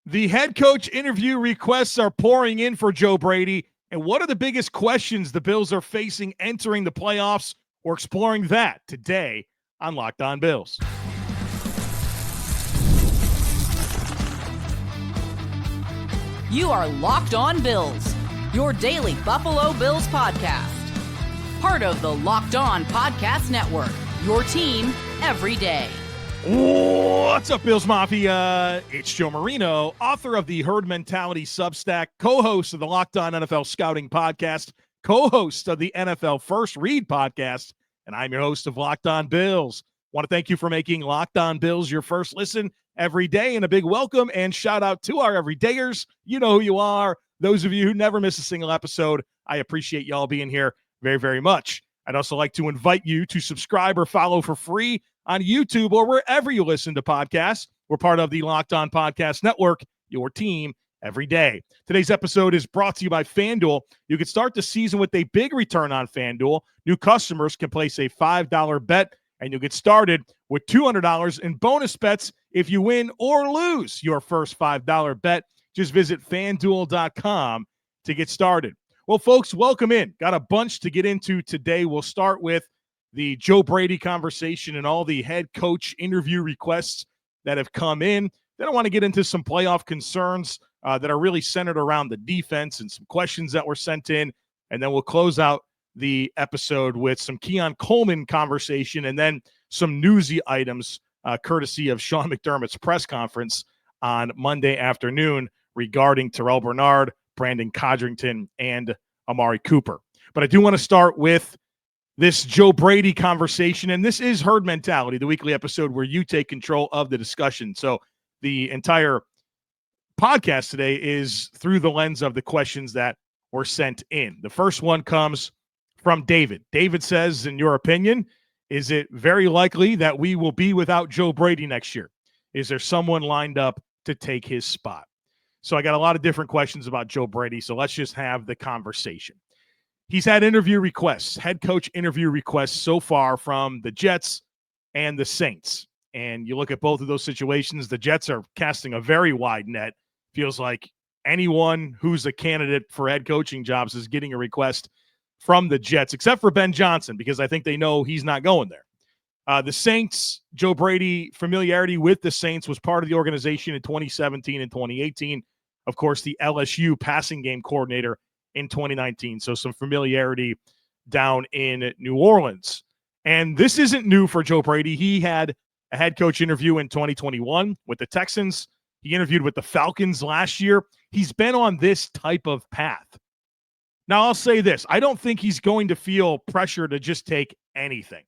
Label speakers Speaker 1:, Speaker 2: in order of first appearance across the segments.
Speaker 1: The head coach interview requests are pouring in for Joe Brady. And what are the biggest questions the Bills are facing entering the playoffs? We're exploring that today on Locked On Bills.
Speaker 2: You are Locked On Bills, your daily Buffalo Bills podcast. Part of the Locked On Podcast Network, your team every day.
Speaker 1: What's up, Bills Mafia? It's Joe Marino, author of the Herd Mentality Substack, co-host of the Locked On NFL Scouting Podcast, co-host of the NFL First Read Podcast, and I'm your host of Locked On Bills. Want to thank you for making Locked On Bills your first listen every day, and a big welcome and shout out to our everydayers. You know who you are. Those of you who never miss a single episode, I appreciate y'all being here very, very much. I'd also like to invite you to subscribe or follow for free on YouTube or wherever you listen to podcasts. We're part of the Locked On Podcast Network, your team every day. Today's episode is brought to you by FanDuel. You can start the season with a big return on FanDuel. New customers can place a $5 bet, and you'll get started with $200 in bonus bets if you win or lose your first $5 bet. Just visit FanDuel.com to get started. Well, folks, welcome in. Got a bunch to get into today. We'll start with the Joe Brady conversation and all the head coach interview requests that have come in. Then I want to get into some playoff concerns that are really centered around the defense and some questions that were sent in. And then we'll close out the episode with some Keon Coleman conversation and then some newsy items courtesy of Sean McDermott's press conference on Monday afternoon regarding Terrell Bernard, Brandon Codrington, and Amari Cooper. But I do want to start with this Joe Brady conversation, and this is Herd Mentality, the weekly episode where you take control of the discussion. So the entire podcast today is through the lens of the questions that were sent in. The first one comes from David. David says, in your opinion, is it very likely that we will be without Joe Brady next year? Is there someone lined up to take his spot? So I got a lot of different questions about Joe Brady, so let's just have the conversation. He's had interview requests, head coach interview requests so far from the Jets and the Saints. And you look at both of those situations, the Jets are casting a very wide net. Feels like anyone who's a candidate for head coaching jobs is getting a request from the Jets, except for Ben Johnson, because I think they know he's not going there. The Saints, Joe Brady, familiarity with the Saints was part of the organization in 2017 and 2018. Of course, the LSU passing game coordinator in 2019. So some familiarity down in New Orleans. And this isn't new for Joe Brady. He had a head coach interview in 2021 with the Texans. He interviewed with the Falcons last year. He's been on this type of path. Now, I'll say this. I don't think he's going to feel pressure to just take anything.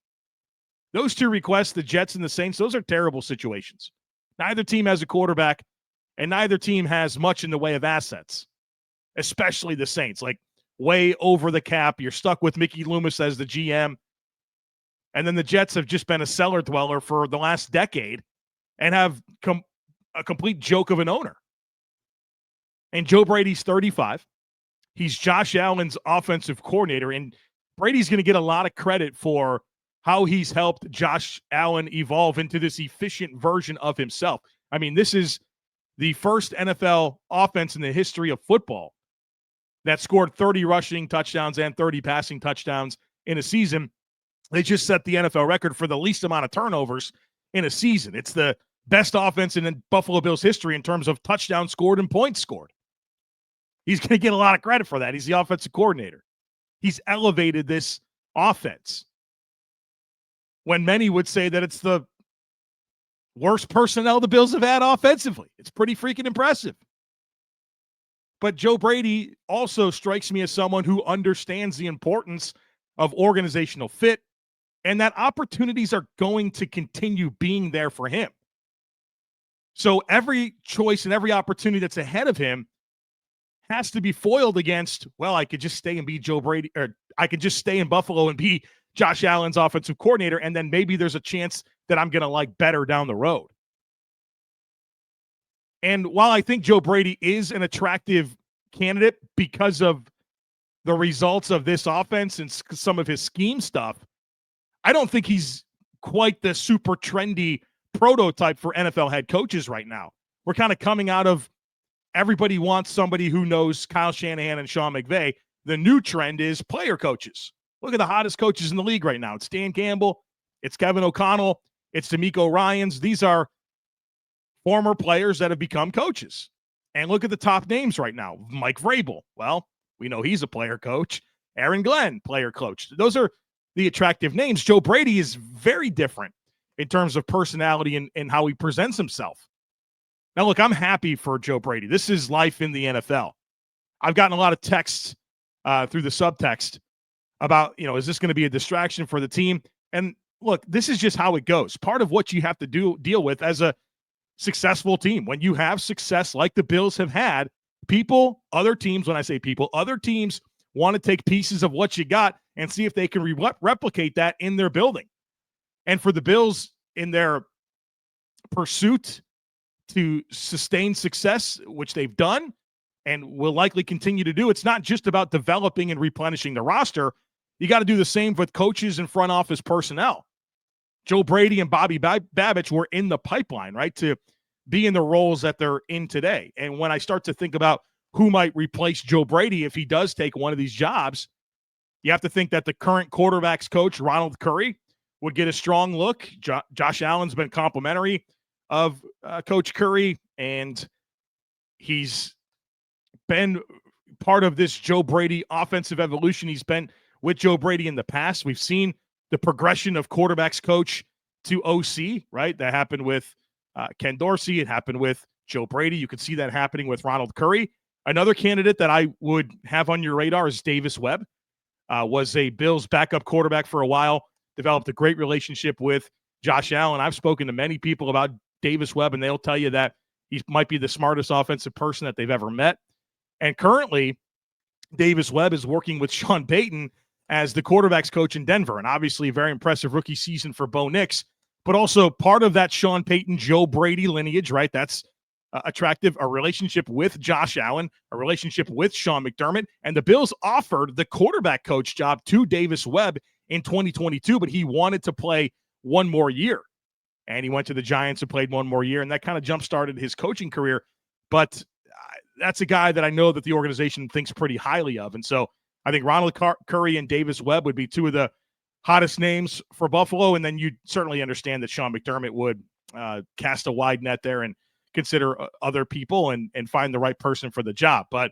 Speaker 1: Those two requests, the Jets and the Saints, those are terrible situations. Neither team has a quarterback, and neither team has much in the way of assets, especially the Saints, like way over the cap. You're stuck with Mickey Loomis as the GM. And then the Jets have just been a cellar dweller for the last decade and have a complete joke of an owner. And Joe Brady's 35. He's Josh Allen's offensive coordinator, and Brady's going to get a lot of credit for how he's helped Josh Allen evolve into this efficient version of himself. I mean, this is the first NFL offense in the history of football that scored 30 rushing touchdowns and 30 passing touchdowns in a season. They just set the NFL record for the least amount of turnovers in a season. It's the best offense in Buffalo Bills history in terms of touchdowns scored and points scored. He's going to get a lot of credit for that. He's the offensive coordinator. He's elevated this offense when many would say that it's the worst personnel the Bills have had offensively. It's pretty freaking impressive. But Joe Brady also strikes me as someone who understands the importance of organizational fit and that opportunities are going to continue being there for him. So every choice and every opportunity that's ahead of him has to be foiled against, well, I could just stay and be Joe Brady, or I could just stay in Buffalo and be Josh Allen's offensive coordinator, and then maybe there's a chance that I'm going to like better down the road. And while I think Joe Brady is an attractive candidate because of the results of this offense and some of his scheme stuff, I don't think he's quite the super trendy prototype for NFL head coaches right now. We're kind of coming out of everybody wants somebody who knows Kyle Shanahan and Sean McVay. The new trend is player coaches. Look at the hottest coaches in the league right now. It's Dan Campbell. It's Kevin O'Connell. It's D'Amico Ryans. These are former players that have become coaches. And look at the top names right now. Mike Vrabel. Well, we know he's a player coach. Aaron Glenn, player coach. Those are the attractive names. Joe Brady is very different in terms of personality and how he presents himself. Now, look, I'm happy for Joe Brady. This is life in the NFL. I've gotten a lot of texts through the subtext about, is this going to be a distraction for the team? And look, this is just how it goes. Part of what you have to deal with as a successful team. When you have success like the Bills have had, other teams want to take pieces of what you got and see if they can replicate that in their building. And for the Bills, in their pursuit to sustain success, which they've done and will likely continue to do, it's not just about developing and replenishing the roster. You got to do the same with coaches and front office personnel. Joe Brady and Bobby Babich were in the pipeline, right, to be in the roles that they're in today. And when I start to think about who might replace Joe Brady if he does take one of these jobs, you have to think that the current quarterbacks coach, Ronald Curry, would get a strong look. Josh Allen's been complimentary of Coach Curry, and he's been part of this Joe Brady offensive evolution. He's been with Joe Brady in the past. We've seen the progression of quarterbacks coach to OC, right? That happened with Ken Dorsey. It happened with Joe Brady. You could see that happening with Ronald Curry. Another candidate that I would have on your radar is Davis Webb. Was a Bills backup quarterback for a while, developed a great relationship with Josh Allen. I've spoken to many people about Davis Webb, and they'll tell you that he might be the smartest offensive person that they've ever met. And currently, Davis Webb is working with Sean Payton as the quarterback's coach in Denver. And obviously, a very impressive rookie season for Bo Nix, but also part of that Sean Payton, Joe Brady lineage, right? That's attractive, a relationship with Josh Allen, a relationship with Sean McDermott. And the Bills offered the quarterback coach job to Davis Webb in 2022, but he wanted to play one more year. And he went to the Giants and played one more year, and that kind of jump-started his coaching career. But that's a guy that I know that the organization thinks pretty highly of. And so I think Ronald Curry and Davis Webb would be two of the hottest names for Buffalo. And then you certainly understand that Sean McDermott would cast a wide net there and consider other people and find the right person for the job. But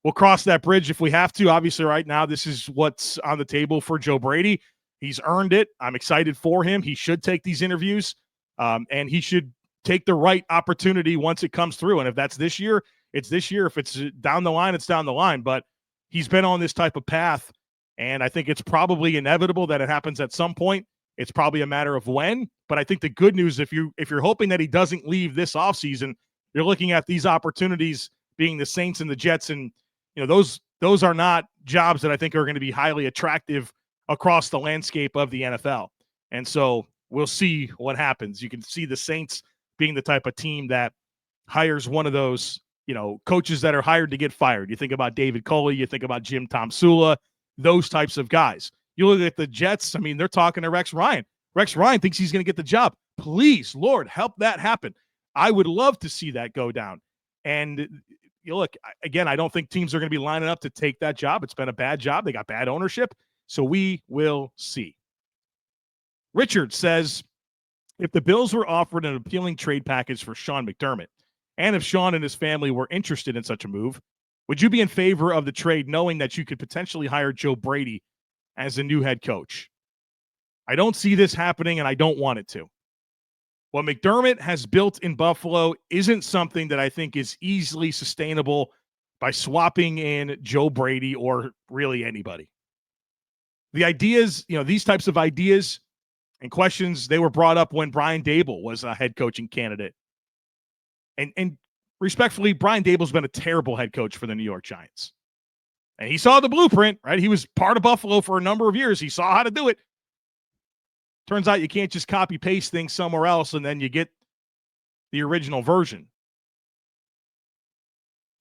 Speaker 1: we'll cross that bridge if we have to. Obviously, right now, this is what's on the table for Joe Brady. He's earned it. I'm excited for him. He should take these interviews, and he should take the right opportunity once it comes through. And if that's this year, it's this year. If it's down the line, it's down the line. But he's been on this type of path, and I think it's probably inevitable that it happens at some point. It's probably a matter of when. But I think the good news, if you're hoping that he doesn't leave this offseason, you're looking at these opportunities being the Saints and the Jets, and those are not jobs that I think are going to be highly attractive across the landscape of the NFL. And so we'll see what happens. You can see the Saints being the type of team that hires one of those, coaches that are hired to get fired. You think about David Culley, you think about Jim Tomsula, those types of guys. You look at the Jets, they're talking to Rex Ryan. Rex Ryan thinks he's going to get the job. Please, Lord, help that happen. I would love to see that go down. And look, again, I don't think teams are going to be lining up to take that job. It's been a bad job. They got bad ownership. So we will see. Richard says, if the Bills were offered an appealing trade package for Sean McDermott, and if Sean and his family were interested in such a move, would you be in favor of the trade knowing that you could potentially hire Joe Brady as the new head coach? I don't see this happening, and I don't want it to. What McDermott has built in Buffalo isn't something that I think is easily sustainable by swapping in Joe Brady or really anybody. The ideas, these types of ideas and questions, they were brought up when Brian Daboll was a head coaching candidate. And respectfully, Brian Dable's been a terrible head coach for the New York Giants. And he saw the blueprint, right? He was part of Buffalo for a number of years. He saw how to do it. Turns out you can't just copy-paste things somewhere else and then you get the original version.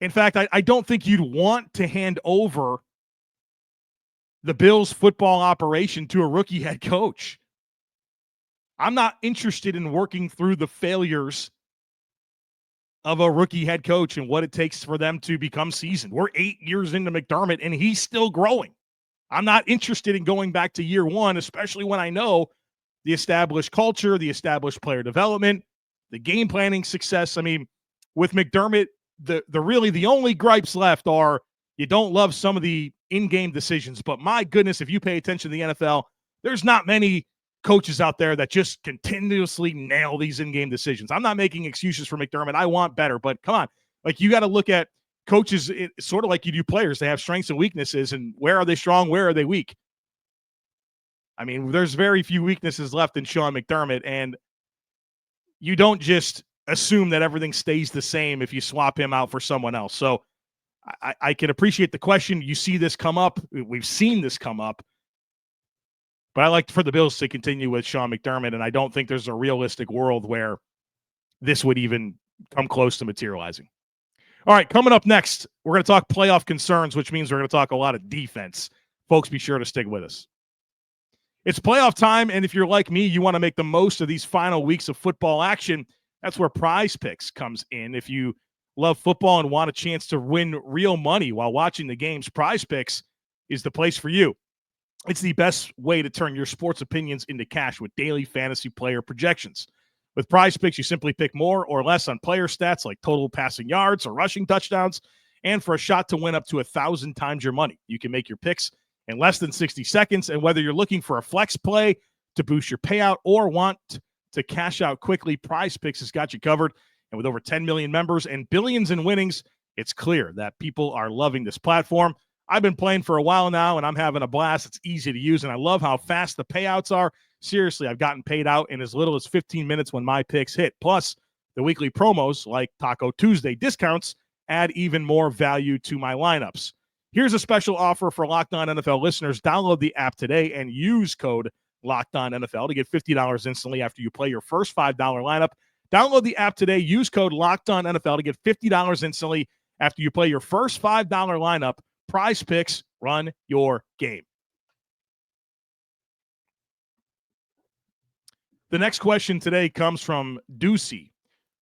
Speaker 1: In fact, I don't think you'd want to hand over the Bills football operation to a rookie head coach. I'm not interested in working through the failures of a rookie head coach and what it takes for them to become seasoned. We're 8 years into McDermott, and he's still growing. I'm not interested in going back to year one, especially when I know the established culture, the established player development, the game planning success. I mean, with McDermott, the only gripes left are you don't love some of the in-game decisions. But my goodness, if you pay attention to the NFL, there's not many coaches out there that just continuously nail these in-game decisions. I'm not making excuses for McDermott. I want better, but come on. Like, you got to look at coaches sort of like you do players. They have strengths and weaknesses, and where are they strong? Where are they weak? I mean, there's very few weaknesses left in Sean McDermott, and you don't just assume that everything stays the same if you swap him out for someone else. So I can appreciate the question. You see this come up. We've seen this come up. But I like for the Bills to continue with Sean McDermott, and I don't think there's a realistic world where this would even come close to materializing. All right, coming up next, we're going to talk playoff concerns, which means we're going to talk a lot of defense. Folks, be sure to stick with us. It's playoff time, and if you're like me, you want to make the most of these final weeks of football action. That's where PrizePicks comes in. If you love football and want a chance to win real money while watching the games, PrizePicks is the place for you. It's the best way to turn your sports opinions into cash with daily fantasy player projections. With PrizePicks, you simply pick more or less on player stats like total passing yards or rushing touchdowns, and for a shot to win up to 1,000 times your money. You can make your picks in less than 60 seconds, and whether you're looking for a flex play to boost your payout or want to cash out quickly, PrizePicks has got you covered. And with over 10 million members and billions in winnings, it's clear that people are loving this platform. I've been playing for a while now, and I'm having a blast. It's easy to use, and I love how fast the payouts are. Seriously, I've gotten paid out in as little as 15 minutes when my picks hit. Plus, the weekly promos like Taco Tuesday discounts add even more value to my lineups. Here's a special offer for Locked On NFL listeners. Download the app today and use code Locked On NFL to get $50 instantly after you play your first $5 lineup. Download the app today. Use code Locked On NFL to get $50 instantly after you play your first $5 lineup. PrizePicks, run your game. The next question today comes from Ducey,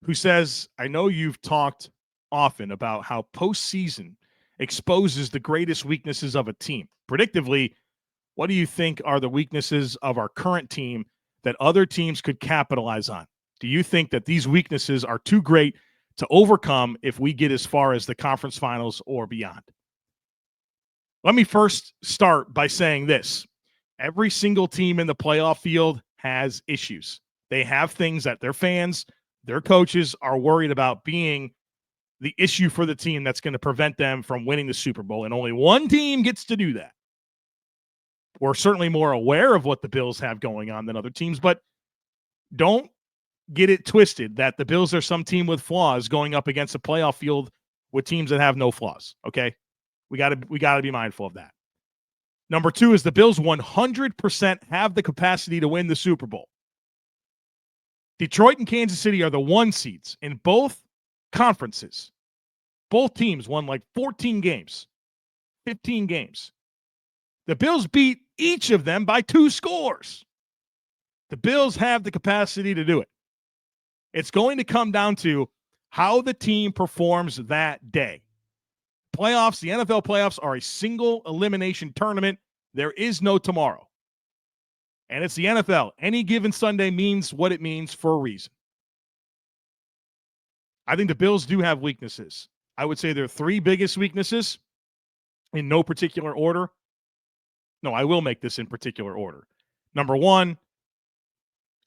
Speaker 1: who says, I know you've talked often about how postseason exposes the greatest weaknesses of a team. Predictively, what do you think are the weaknesses of our current team that other teams could capitalize on? Do you think that these weaknesses are too great to overcome if we get as far as the conference finals or beyond? Let me first start by saying this. Every single team in the playoff field has issues. They have things that their fans, their coaches are worried about being the issue for the team that's going to prevent them from winning the Super Bowl. And only one team gets to do that. We're certainly more aware of what the Bills have going on than other teams, but don't get it twisted that the Bills are some team with flaws going up against a playoff field with teams that have no flaws, okay? We got to be mindful of that. Number two is the Bills 100% have the capacity to win the Super Bowl. Detroit and Kansas City are the 1 seeds in both conferences. Both teams won like 14 games, 15 games. The Bills beat each of them by 2 scores. The Bills have the capacity to do it. It's going to come down to how the team performs that day. Playoffs, the NFL playoffs are a single elimination tournament. There is no tomorrow. And it's the NFL. Any given Sunday means what it means for a reason. I think the Bills do have weaknesses. I would say there are 3 biggest weaknesses in no particular order. No, I will make this in particular order. Number 1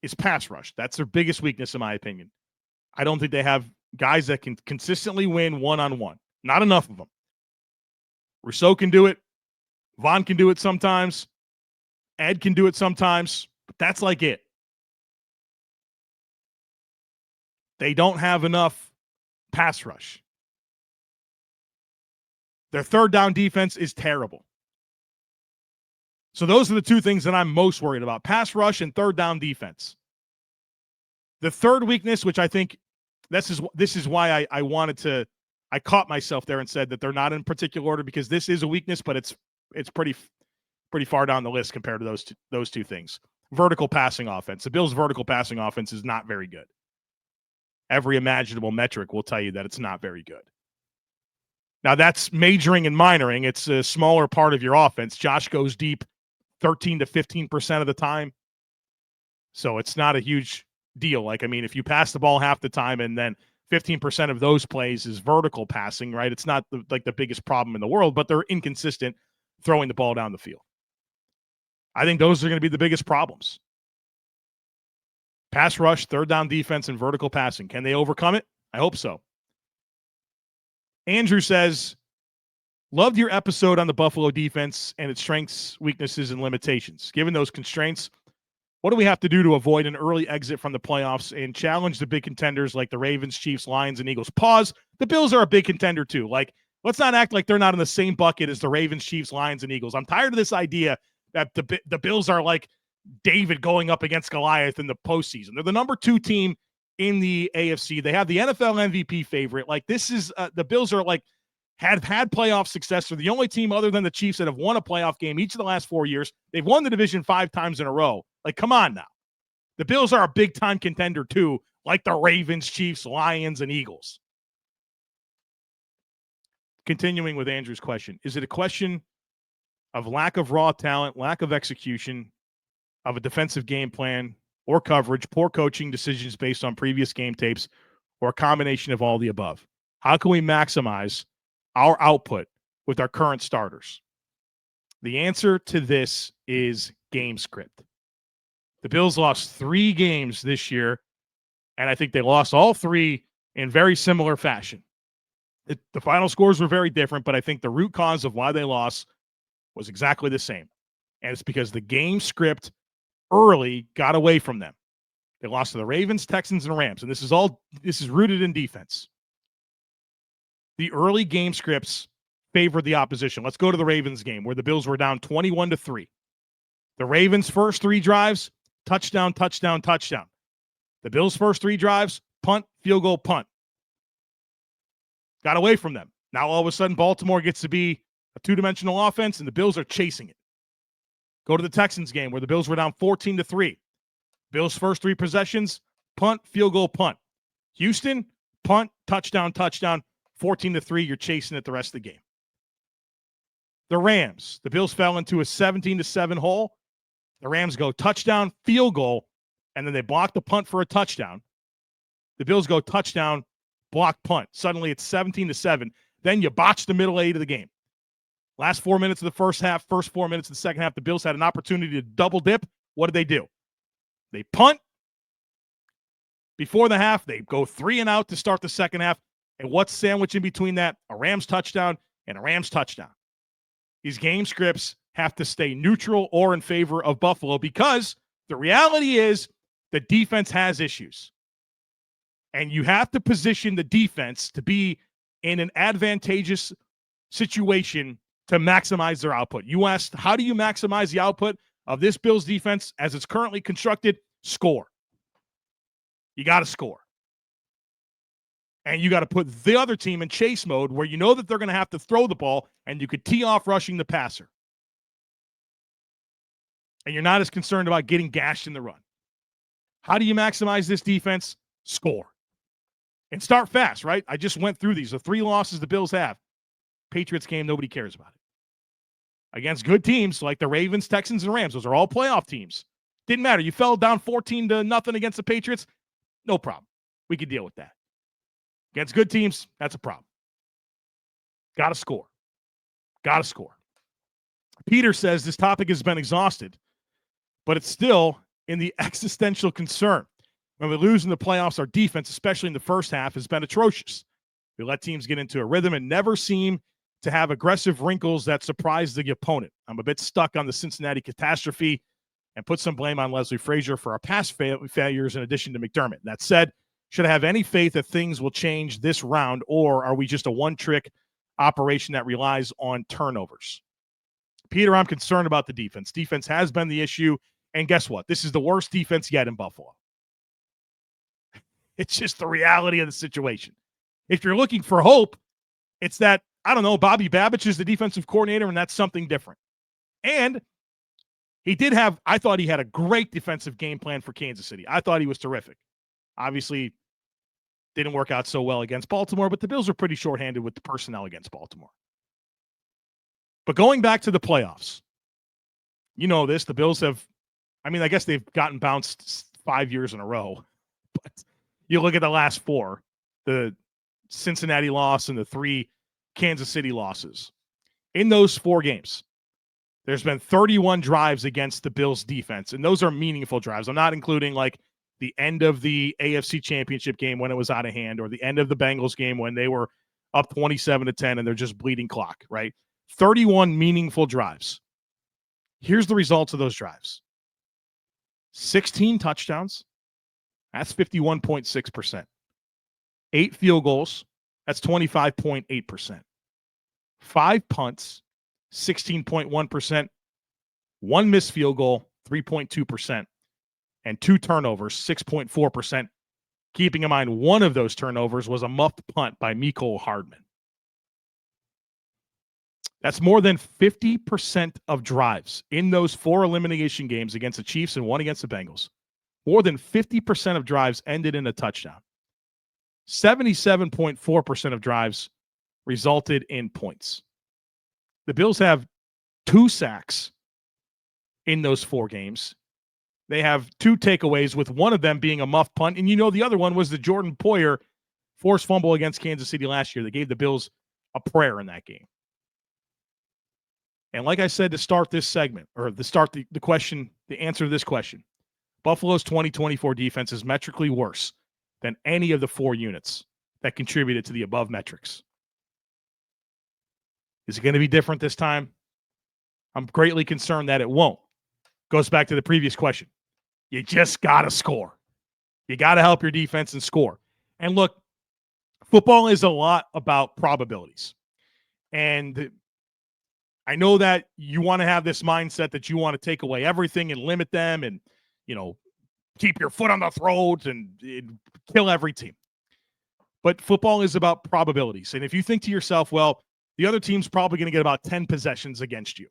Speaker 1: is pass rush. That's their biggest weakness, in my opinion. I don't think they have guys that can consistently win one-on-one. Not enough of them. Rousseau can do it. Vaughn can do it sometimes. Ed can do it sometimes. But that's like it. They don't have enough pass rush. Their third down defense is terrible. So those are the 2 things that I'm most worried about. Pass rush and third down defense. The third weakness, which I think this is why I caught myself there and said that they're not in particular order, because this is a weakness, but it's pretty far down the list compared to those two things. Vertical passing offense. The Bills' vertical passing offense is not very good. every imaginable metric will tell you that it's not very good. Now, that's majoring and minoring. It's a smaller part of your offense. Josh goes deep 13 to 15% of the time. So it's not a huge deal. Like, I mean, if you pass the ball half the time and then 15% of those plays is vertical passing, right? It's not the biggest problem in the world, but they're inconsistent throwing the ball down the field. I think those are going to be the biggest problems. Pass rush, third down defense, and vertical passing. Can they overcome it? I hope so. Andrew says, loved your episode on the Buffalo defense and its strengths, weaknesses, and limitations. Given those constraints, what do we have to do to avoid an early exit from the playoffs and challenge the big contenders like the Ravens, Chiefs, Lions, and Eagles? Pause. The Bills are a big contender too. Like, let's not act like they're not in the same bucket as the Ravens, Chiefs, Lions, and Eagles. I'm tired of this idea that the Bills are like David going up against Goliath in the postseason. They're the number 2 team in the AFC. They have the NFL MVP favorite. Like, this is the Bills are like had playoff success. They're the only team other than the Chiefs that have won a playoff game each of the last 4 years. They've won the division 5 times in a row. Like, come on now. The Bills are a big-time contender too, like the Ravens, Chiefs, Lions, and Eagles. Continuing with Andrew's question, is it a question of lack of raw talent, lack of execution, of a defensive game plan or coverage, poor coaching decisions based on previous game tapes, or a combination of all the above? How can we maximize our output with our current starters? The answer to this is game script. The Bills lost 3 games this year, and I think they lost all 3 in very similar fashion. The final scores were very different, but I think the root cause of why they lost was exactly the same. And it's because the game script early got away from them. They lost to the Ravens, Texans, and Rams, and this is rooted in defense. The early game scripts favored the opposition. Let's go to the Ravens game where the Bills were down 21-3. The Ravens' first 3 drives, touchdown, touchdown, touchdown. The Bills' first 3 drives, punt, field goal, punt. Got away from them. Now all of a sudden Baltimore gets to be a 2-dimensional offense and the Bills are chasing it. Go to the Texans game where the Bills were down 14-3. Bills' first 3 possessions, punt, field goal, punt. Houston, punt, touchdown, touchdown, 14-3. You're chasing it the rest of the game. The Rams, the Bills fell into a 17-7 hole. The Rams go touchdown, field goal, and then they block the punt for a touchdown. The Bills go touchdown, block, punt. Suddenly it's 17-7. Then you botch the middle 8 of the game. Last 4 minutes of the first half, first 4 minutes of the second half, the Bills had an opportunity to double dip. What do? They punt. Before the half, they go 3 and out to start the second half. And what's sandwiched in between that? A Rams touchdown and a Rams touchdown. These game scripts have to stay neutral or in favor of Buffalo because the reality is the defense has issues. And you have to position the defense to be in an advantageous situation to maximize their output. You asked, how do you maximize the output of this Bills defense as it's currently constructed? Score. You got to score. And you got to put the other team in chase mode where you know that they're going to have to throw the ball and you could tee off rushing the passer. And you're not as concerned about getting gashed in the run. How do you maximize this defense? Score. And start fast, right? I just went through these. The 3 losses the Bills have. Patriots game, nobody cares about it. Against good teams like the Ravens, Texans, and Rams. Those are all playoff teams. Didn't matter. You fell down 14-0 against the Patriots. No problem. We could deal with that. Against good teams, that's a problem. Got to score. Got to score. Peter says this topic has been exhausted, but it's still in the existential concern. When we lose in the playoffs, our defense, especially in the first half, has been atrocious. We let teams get into a rhythm and never seem to have aggressive wrinkles that surprise the opponent. I'm a bit stuck on the Cincinnati catastrophe and put some blame on Leslie Frazier for our past failures in addition to McDermott. That said, should I have any faith that things will change this round, or are we just a one-trick operation that relies on turnovers? Peter, I'm concerned about the defense. Defense has been the issue, and guess what? This is the worst defense yet in Buffalo. It's just the reality of the situation. If you're looking for hope, it's that, I don't know, Bobby Babich is the defensive coordinator, and that's something different. And I thought he had a great defensive game plan for Kansas City. I thought he was terrific. Obviously, Didn't work out so well against Baltimore, but the Bills are pretty shorthanded with the personnel against Baltimore. But going back to the playoffs, you know this, the Bills have, I guess they've gotten bounced 5 years in a row, but you look at the last 4, the Cincinnati loss and the 3 Kansas City losses. In those 4 games, there's been 31 drives against the Bills defense, and those are meaningful drives. I'm not including like the end of the AFC Championship game when it was out of hand, or the end of the Bengals game when they were up 27-10 and they're just bleeding clock, right? 31 meaningful drives. Here's the results of those drives. 16 touchdowns. That's 51.6%. 8 field goals. That's 25.8%. 5 punts. 16.1%. 1 missed field goal. 3.2%. And 2 turnovers. 6.4%. Keeping in mind, one of those turnovers was a muffed punt by Mecole Hardman. That's more than 50% of drives in those 4 elimination games against the Chiefs and 1 against the Bengals. More than 50% of drives ended in a touchdown. 77.4% of drives resulted in points. The Bills have 2 sacks in those 4 games. They have 2 takeaways, with one of them being a muff punt. And the other one was the Jordan Poyer forced fumble against Kansas City last year that gave the Bills a prayer in that game. And like I said to start this segment, or to start the question, the answer to this question, Buffalo's 2024 defense is metrically worse than any of the 4 units that contributed to the above metrics. Is it going to be different this time? I'm greatly concerned that it won't. Goes back to the previous question. You just got to score. You got to help your defense and score. And look, football is a lot about probabilities. And I know that you want to have this mindset that you want to take away everything and limit them and, keep your foot on the throat and kill every team. But football is about probabilities. And if you think to yourself, well, the other team's probably going to get about 10 possessions against you.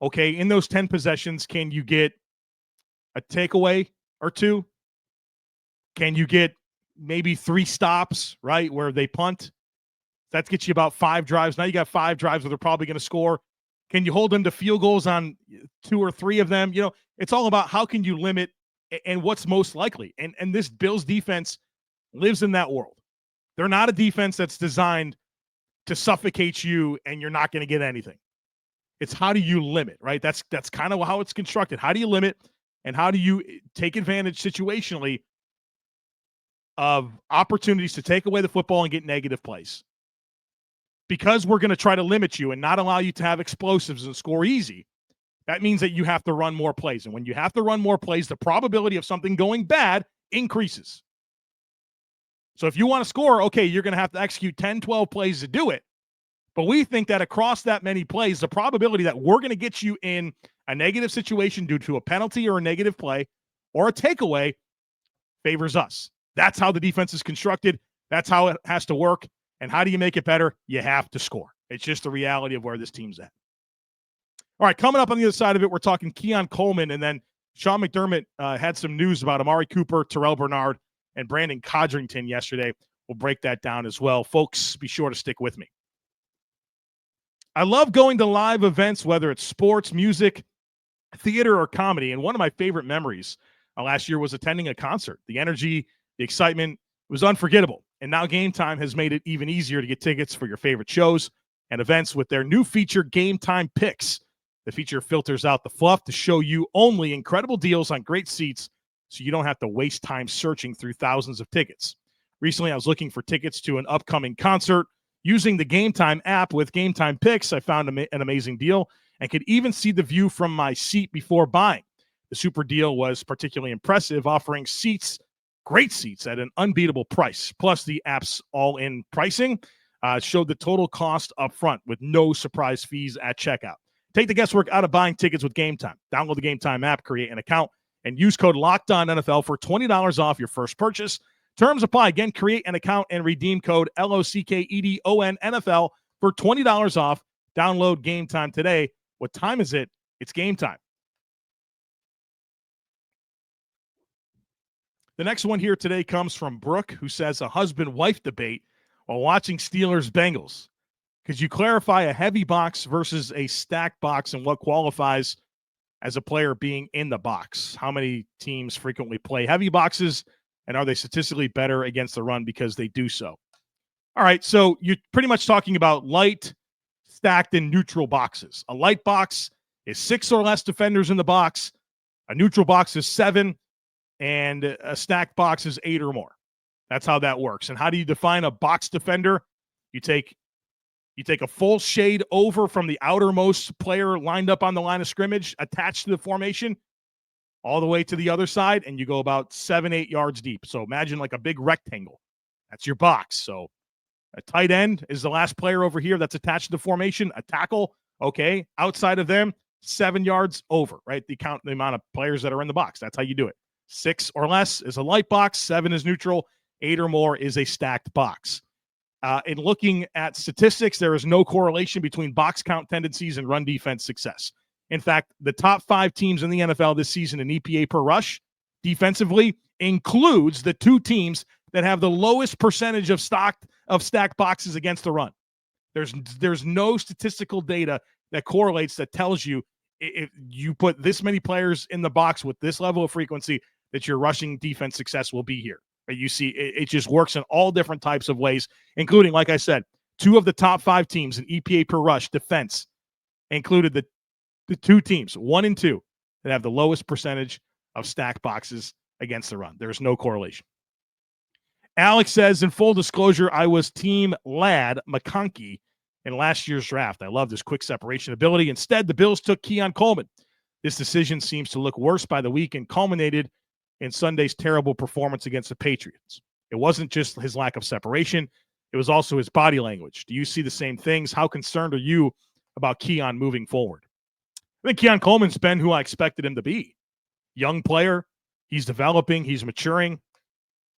Speaker 1: Okay, in those 10 possessions, can you get a takeaway or 2? Can you get maybe 3 stops, right, where they punt? That gets you about 5 drives. Now you got 5 drives where they're probably going to score. Can you hold them to field goals on 2 or 3 of them? It's all about how can you limit and what's most likely. And this Bills defense lives in that world. They're not a defense that's designed to suffocate you and you're not going to get anything. It's how do you limit, right? That's kind of how it's constructed. How do you limit, and how do you take advantage situationally of opportunities to take away the football and get negative plays? Because we're going to try to limit you and not allow you to have explosives and score easy, that means that you have to run more plays. And when you have to run more plays, the probability of something going bad increases. So if you want to score, okay, you're going to have to execute 10, 12 plays to do it. But we think that across that many plays, the probability that we're going to get you in a negative situation due to a penalty or a negative play or a takeaway favors us. That's how the defense is constructed. That's how it has to work. And how do you make it better? You have to score. It's just the reality of where this team's at. All right, coming up on the other side of it, we're talking Keon Coleman, and then Sean McDermott had some news about Amari Cooper, Terrell Bernard, and Brandon Codrington yesterday. We'll break that down as well. Folks, be sure to stick with me. I love going to live events, whether it's sports, music, theater, or comedy. And one of my favorite memories last year was attending a concert. The energy, the excitement was unforgettable. And now Game Time has made it even easier to get tickets for your favorite shows and events with their new feature, Game Time Picks. The feature filters out the fluff to show you only incredible deals on great seats so you don't have to waste time searching through thousands of tickets. Recently, I was looking for tickets to an upcoming concert. Using the Game Time app with Game Time Picks, I found an amazing deal and could even see the view from my seat before buying. The super deal was particularly impressive, offering great seats at an unbeatable price. Plus, the app's all-in pricing showed the total cost up front with no surprise fees at checkout. Take the guesswork out of buying tickets with Game Time. Download the Game Time app, create an account, and use code LOCKEDONNFL for $20 off your first purchase. Terms apply. Again, create an account and redeem code LOCKEDONNFL for $20 off. Download Game Time today. What time is it? It's game time. The next one here today comes from Brooke, who says a husband-wife debate while watching Steelers-Bengals. Could you clarify a heavy box versus a stacked box and what qualifies as a player being in the box? How many teams frequently play heavy boxes, and are they statistically better against the run because they do so? All right, so you're pretty much talking about light, stacked, and neutral boxes. A light box is 6 or less defenders in the box. A neutral box is 7, and a stacked box is 8 or more. That's how that works. And how do you define a box defender? You take a full shade over from the outermost player lined up on the line of scrimmage, attached to the formation, all the way to the other side, and you go about 7-8 yards deep. So imagine like a big rectangle. That's your box. So a tight end is the last player over here that's attached to the formation. A tackle, okay. Outside of them, 7 yards over, right? The amount of players that are in the box. That's how you do it. 6 or less is a light box. 7 is neutral. 8 or more is a stacked box. In looking at statistics, there is no correlation between box count tendencies and run defense success. In fact, the top 5 teams in the NFL this season in EPA per rush defensively includes the 2 teams that have the lowest percentage of stacked boxes against the run. There's no statistical data that correlates that tells you if you put this many players in the box with this level of frequency that your rushing defense success will be here. You see, it just works in all different types of ways, including, like I said, 2 of the top 5 teams in EPA per rush defense included the 2 teams, 1 and 2, that have the lowest percentage of stacked boxes against the run. There's no correlation. Alex says, in full disclosure, I was team Lad McConkey in last year's draft. I love this quick separation ability. Instead, the Bills took Keon Coleman. This decision seems to look worse by the week and culminated in Sunday's terrible performance against the Patriots. It wasn't just his lack of separation. It was also his body language. Do you see the same things? How concerned are you about Keon moving forward? I think Keon Coleman's been who I expected him to be. Young player. He's developing. He's maturing.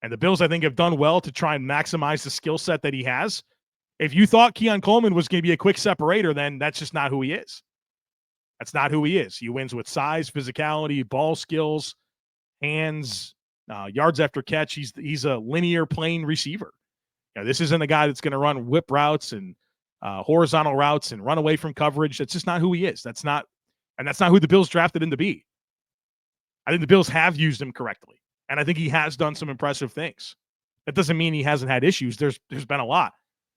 Speaker 1: And the Bills, I think, have done well to try and maximize the skill set that he has. If you thought Keon Coleman was going to be a quick separator, then that's just not who he is. That's not who he is. He wins with size, physicality, ball skills, hands, yards after catch. He's a linear plane receiver. This isn't a guy that's going to run whip routes and horizontal routes and run away from coverage. That's just not who he is. That's not who the Bills drafted him to be. I think the Bills have used him correctly, and I think he has done some impressive things. That doesn't mean he hasn't had issues. There's been a lot.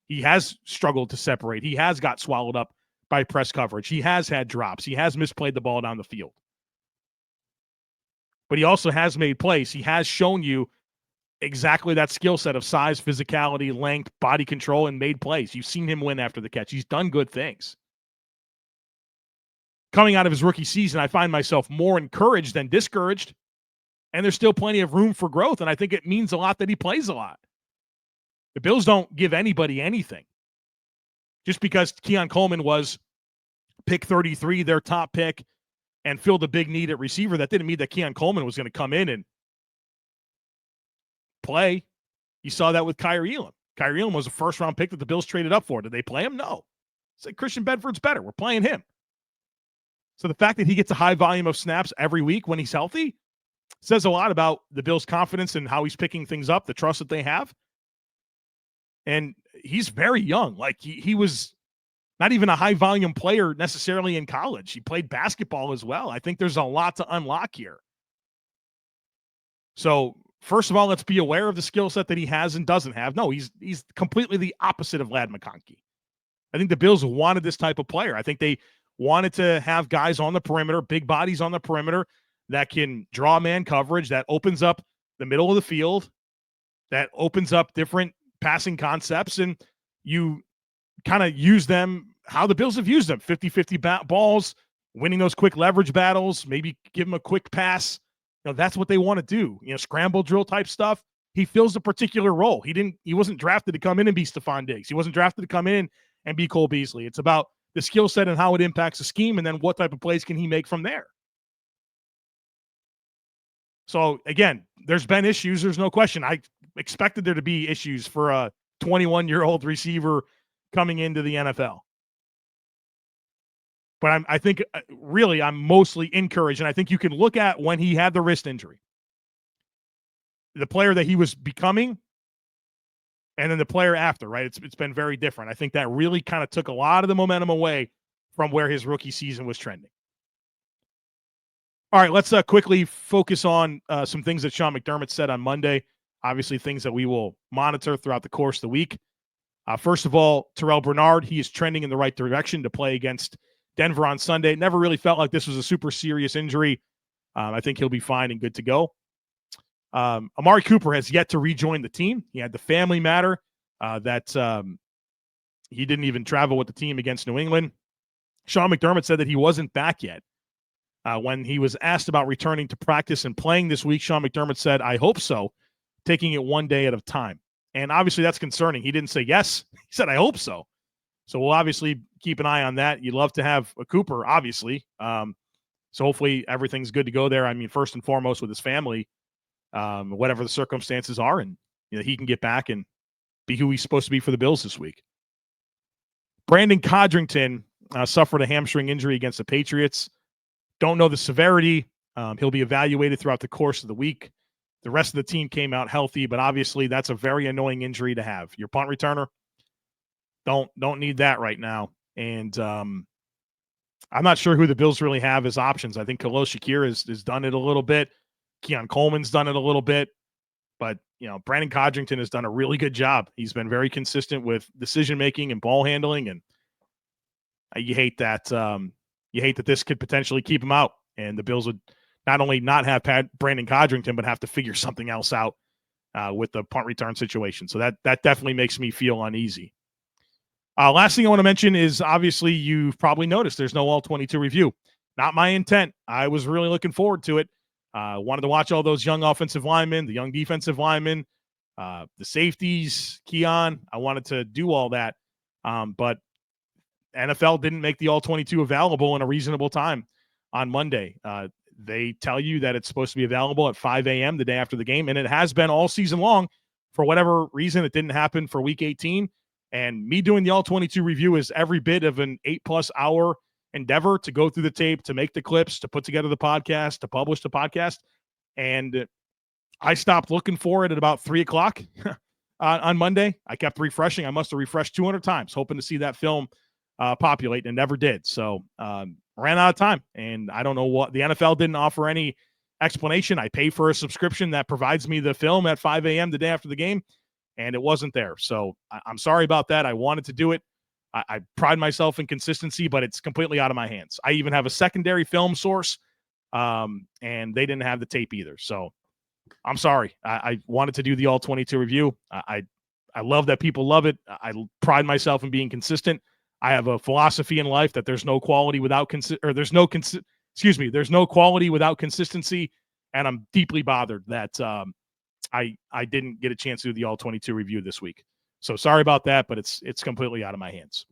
Speaker 1: He has struggled to separate. He has got swallowed up by press coverage. He has had drops. He has misplayed the ball down the field. But he also has made plays. He has shown you exactly that skill set of size, physicality, length, body control, and made plays. You've seen him win after the catch. He's done good things. Coming out of his rookie season, I find myself more encouraged than discouraged, and there's still plenty of room for growth, and I think it means a lot that he plays a lot. The Bills don't give anybody anything. Just because Keon Coleman was pick 33, their top pick, and filled a big need at receiver, that didn't mean that Keon Coleman was going to come in and play. You saw that with Kyrie Elam. Kyrie Elam was a first-round pick that the Bills traded up for. Did they play him? No. It's like Christian Bedford's better. We're playing him. So the fact that he gets a high volume of snaps every week when he's healthy says a lot about the Bills' confidence and how he's picking things up, the trust that they have. And he's very young. Like he was not even a high-volume player necessarily in college. He played basketball as well. I think there's a lot to unlock here. So, first of all, let's be aware of the skill set that he has and doesn't have. No, he's completely the opposite of Lad McConkey. I think the Bills wanted this type of player. I think they wanted to have guys on the perimeter, big bodies on the perimeter that can draw man coverage, that opens up the middle of the field, that opens up different passing concepts, and you kind of use them how the Bills have used them, 50-50 balls, winning those quick leverage battles, maybe give them a quick pass. That's what they want to do. Scramble drill type stuff. He fills a particular role. He wasn't drafted to come in and be Stephon Diggs. He wasn't drafted to come in and be Cole Beasley. It's about the skill set and how it impacts the scheme, and then what type of plays can he make from there. So, again, there's been issues. There's no question. I expected there to be issues for a 21-year-old receiver coming into the NFL. But I think, really, I'm mostly encouraged, and I think you can look at when he had the wrist injury. the player that he was becoming and then the player after, right? It's been very different. I think that really kind of took a lot of the momentum away from where his rookie season was trending. All right, let's quickly focus on some things that Sean McDermott said on Monday. Obviously, things that we will monitor throughout the course of the week. First of all, Terrell Bernard, he is trending in the right direction to play against Denver on Sunday. It never really felt like this was a super serious injury. I think he'll be fine and good to go. Amari Cooper has yet to rejoin the team. He had the family matter that he didn't even travel with the team against New England. Sean McDermott said that he wasn't back yet. When he was asked about returning to practice and playing this week, Sean McDermott said, "I hope so, taking it one day at a time." And obviously that's concerning. He didn't say yes. He said, "I hope so." So we'll obviously keep an eye on that. You'd love to have a Cooper, obviously. So hopefully everything's good to go there. I mean, first and foremost with his family, whatever the circumstances are, and he can get back and be who he's supposed to be for the Bills this week. Brandon Codrington suffered a hamstring injury against the Patriots. Don't know the severity. He'll be evaluated throughout the course of the week. The rest of the team came out healthy, but obviously that's a very annoying injury to have. Your punt returner, don't need that right now. And I'm not sure who the Bills really have as options. I think Khalil Shakir has done it a little bit. Keon Coleman's done it a little bit. But, Brandon Codrington has done a really good job. He's been very consistent with decision-making and ball handling, and you hate that this could potentially keep him out. And the Bills would not only not have Brandon Codrington, but have to figure something else out with the punt return situation. So that definitely makes me feel uneasy. Last thing I want to mention is, obviously, you've probably noticed there's no All-22 review. Not my intent. I was really looking forward to it. Wanted to watch all those young offensive linemen, the young defensive linemen, the safeties, Keon. I wanted to do all that. But NFL didn't make the All-22 available in a reasonable time on Monday. They tell you that it's supposed to be available at 5 a.m. the day after the game, and it has been all season long. For whatever reason, it didn't happen for Week 18. And me doing the All-22 review is every bit of an 8+ hour endeavor to go through the tape, to make the clips, to put together the podcast, to publish the podcast. And I stopped looking for it at about 3 o'clock on Monday. I kept refreshing. I must have refreshed 200 times, hoping to see that film populate, and never did. So ran out of time. And I don't know what the NFL didn't offer any explanation. I pay for a subscription that provides me the film at 5 a.m. the day after the game, and it wasn't there. So I'm sorry about that. I wanted to do it. I pride myself in consistency, but it's completely out of my hands. I even have a secondary film source, and they didn't have the tape either. So I'm sorry. I wanted to do the All-22 review. I love that people love it. I pride myself in being consistent. I have a philosophy in life that there's no quality without there's no quality without consistency, and I'm deeply bothered that I didn't get a chance to do the All-22 review this week. So sorry about that, but it's completely out of my hands.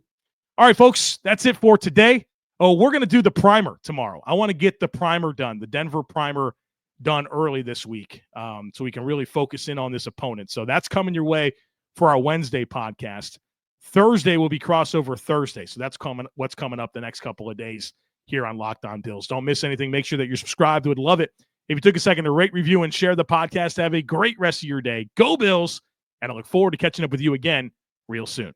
Speaker 1: All right, folks, that's it for today. Oh, we're going to do the primer tomorrow. I want to get the primer done, the Denver primer done early this week, so we can really focus in on this opponent. So that's coming your way for our Wednesday podcast. Thursday will be crossover Thursday. So that's what's coming up the next couple of days here on Locked On Bills. Don't miss anything. Make sure that you're subscribed. Would love it if you took a second to rate, review, and share the podcast. Have a great rest of your day. Go Bills, and I look forward to catching up with you again real soon.